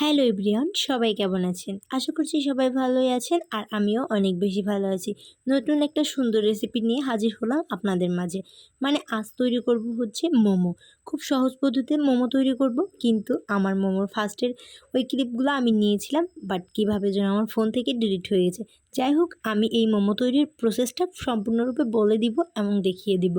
Hello everyone, সবাই কেমন আছেন? আশা করছি সবাই ভালোই আছেন আর আমিও অনেক বেশি ভালো আছি। নতুন একটা সুন্দর রেসিপি নিয়ে হাজির হলাম আপনাদের মাঝে। আজ তৈরি করব হচ্ছে মোমো। খুব সহজ পদ্ধতিতে মোমো তৈরি করব, কিন্তু আমার মোমোর ফার্স্টের ওই ক্লিপগুলো আমি নিয়েছিলাম, বাট কীভাবে যেন আমার ফোন থেকে ডিলিট হয়ে গেছে। যাই হোক, আমি এই মোমো তৈরির প্রসেসটা সম্পূর্ণরূপে বলে দিব এবং দেখিয়ে দিব।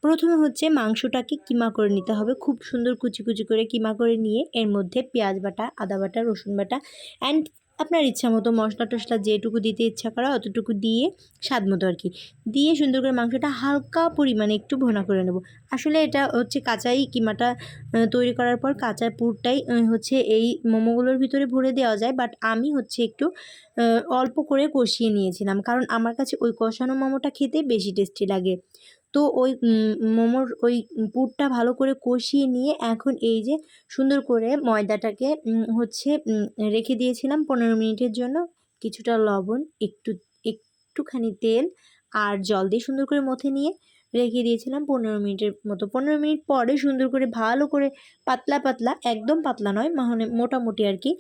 প্রথমে হচ্ছে মাংসটাকে কিমা করে নিতে হবে, খুব সুন্দর কুচি কুচি করে কিমা করে নিয়ে এর মধ্যে পেঁয়াজ বাটা, আদা বাটা, রসুন বাটা অ্যান্ড আপনার ইচ্ছা মতো মশলা টশলা যেটুকু দিতে ইচ্ছা করা অতটুকু দিয়ে, স্বাদ মতো আর কি, দিয়ে সুন্দর করে মাংসটা হালকা পরিমাণে একটু ভোনা করে নেব। আসলে এটা হচ্ছে কাঁচাই কিমাটা তৈরি করার পর কাঁচা পুরটাই হচ্ছে এই মোমোগুলোর ভিতরে ভরে দেওয়া যায়, বাট আমি হচ্ছে একটু অল্প করে কষিয়ে নিয়েছিলাম, কারণ আমার কাছে ওই কষানো মোমোটা খেতে বেশি টেস্টি লাগে। তো ওই মোমোর ওই পুরটা ভালো করে কষিয়ে নিয়ে এখন এই যে সুন্দর করে ময়দাটাকে হচ্ছে রেখে দিয়েছিলাম 15 মিনিটের জন্য। কিছুটা লবণ, একটুখানি তেল আর জল দিয়ে সুন্দর করে মথে নিয়ে রেখে দিয়েছিলাম 15 মিনিটের মতো। 15 মিনিট পরে সুন্দর করে ভালো করে পাতলা পাতলা, একদম পাতলা নয়, মানে মোটামুটি আর কি,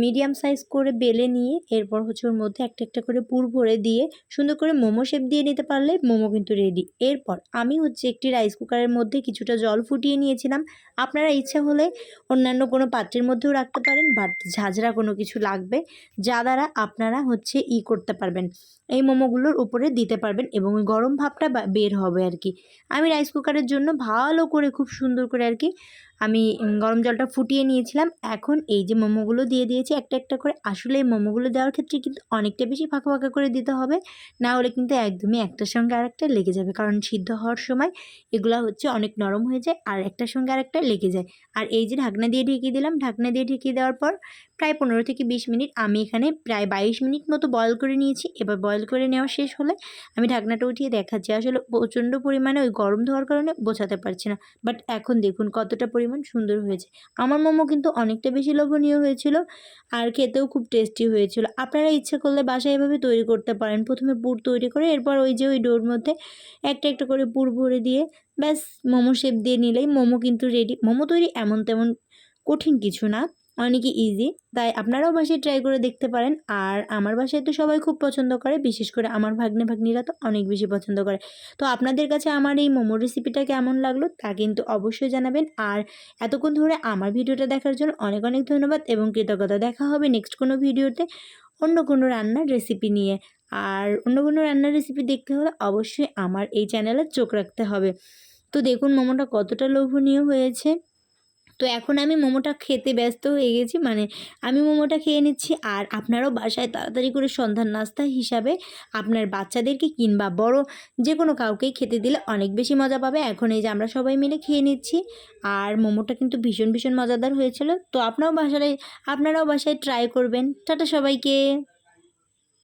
মিডিয়াম সাইজ করে বেলে নিয়ে এরপর হচ্ছে ওর মধ্যে একটা একটা করে পুর ভরে দিয়ে সুন্দর করে মোমো শেপ দিয়ে নিতে পারলে মোমো কিন্তু রেডি। এরপর আমি হচ্ছে একটি রাইস কুকারের মধ্যে কিছুটা জল ফুটিয়ে নিয়েছিলাম। আপনারা ইচ্ছা হলে অন্যান্য কোনো পাত্রের মধ্যেও রাখতে পারেন, বাট ঝাঁঝরা কোনো কিছু লাগবে যা দ্বারা আপনারা হচ্ছে করতে পারবেন, এই মোমোগুলোর উপরে দিতে পারবেন এবং ওই গরম ভাবটা বের হবে আর কি। আমি রাইস কুকারের জন্য ভালো করে খুব সুন্দর করে আর কি আমি গরম জলটা ফুটিয়ে নিয়েছিলাম। এখন এই যে মোমোগুলো দিয়ে দিয়েছি একটা একটা করে। আসলে এই মোমোগুলো দেওয়ার ক্ষেত্রে কিন্তু অনেকটা বেশি ফাঁকা ফাঁকা করে দিতে হবে, না হলে কিন্তু একদমই একটার সঙ্গে আরেকটা লেগে যাবে, কারণ সিদ্ধ হওয়ার সময় এগুলা হচ্ছে অনেক নরম হয়ে যায় আর একটার সঙ্গে আরেকটা লেগে যায়। আর এই যে ঢাকনা দিয়ে ঢেকে দিলাম, ঢাকনা দিয়ে ঢেকে দেওয়ার পর প্রায় 15 থেকে 20 মিনিট, আমি এখানে প্রায় 22 মিনিট মতো বয়েল করে নিয়েছি। এবার বয়েল করে নেওয়া শেষ হলে আমি ঢাকনাটা উঠিয়ে দেখাচ্ছি। আসলে প্রচণ্ড পরিমাণে ওই গরম ধোয়ার কারণে বোঝাতে পারছি না, বাট এখন দেখুন কতটা পরিমাণ সুন্দর হয়েছে। আমার মোমো কিন্তু অনেকটা বেশি লোভনীয় হয়েছিল আর খেতেও খুব টেস্টি হয়েছিল। আপনারা ইচ্ছে করলে বাসায় এভাবে তৈরি করতে পারেন। প্রথমে পুর তৈরি করে এরপর ওই যে ওই ডোর মধ্যে একটা একটা করে পুর ভরে দিয়ে ব্যাস মোমো শেপ দিয়ে নিলেই মোমো কিন্তু রেডি। মোমো তৈরি এমন তেমন কঠিন কিছু না, অনেকই ইজি, তাই আপনারাও বাসায় ট্রাই করে দেখতে পারেন। আর আমার বাসায় তো সবাই খুব পছন্দ করে, বিশেষ করে আমার ভাগ্নে ভাগ্নিরা তো অনেক বেশি পছন্দ করে। তো আপনাদের কাছে আমার এই মোমো রেসিপিটা কেমন লাগলো তা কিন্তু অবশ্যই জানাবেন। আর এতক্ষণ ধরে আমার ভিডিওটা দেখার জন্য অনেক অনেক ধন্যবাদ এবং কৃতজ্ঞতা। দেখা হবে নেক্সট কোনো ভিডিওতে অন্য কোনো রান্নার রেসিপি নিয়ে। আর অন্য কোনো রান্নার রেসিপি দেখতে হলে অবশ্যই আমার এই চ্যানেলে চোখ রাখতে হবে। তো দেখুন মোমোটা কতটা লোভনীয় হয়েছে। তো এখন আমি মোমোটা খেতে ব্যস্ত হয়ে গেছি, আমি মোমোটা খেয়ে নিচ্ছি। আর আপনারাও বাসায় তাড়াতাড়ি করে সন্ধ্যার নাস্তা হিসাবে আপনার বাচ্চাদেরকে কিংবা বড় যে কোনো কাউকেই খেতে দিলে অনেক বেশি মজা পাবে। এখন এই যে আমরা সবাই মিলে খেয়ে নিচ্ছি আর মোমোটা কিন্তু ভীষণ ভীষণ মজাদার হয়েছিল। তো আপনারাও বাসায় ট্রাই করবেন। টাটা সবাইকে।